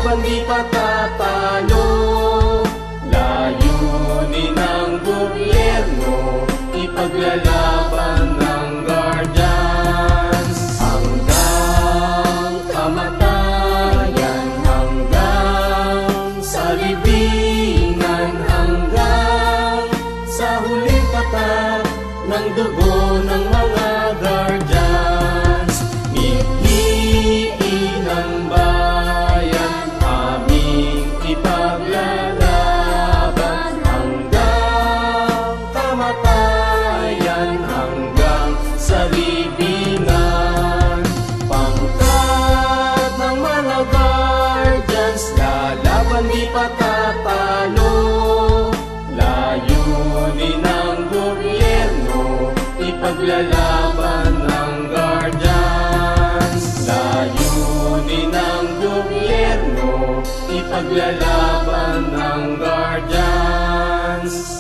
laban di patatalo. Layunin ng gobyerno, ipaglalaban ng guardians. Hanggang kamatayan, hanggang sa libingan, hanggang sa huling katat ng dugo ng mga guardians. Piliin ang bayan, aming ipaglalaban hanggang kamatayan, hanggang sa libingan. Pangkat ng mga guardians, lalaban di patatalo. Layunin ng gobyerno, ipaglalaban ng guardians. Layunin ng gobyerno, ipaglalaban ng guardians.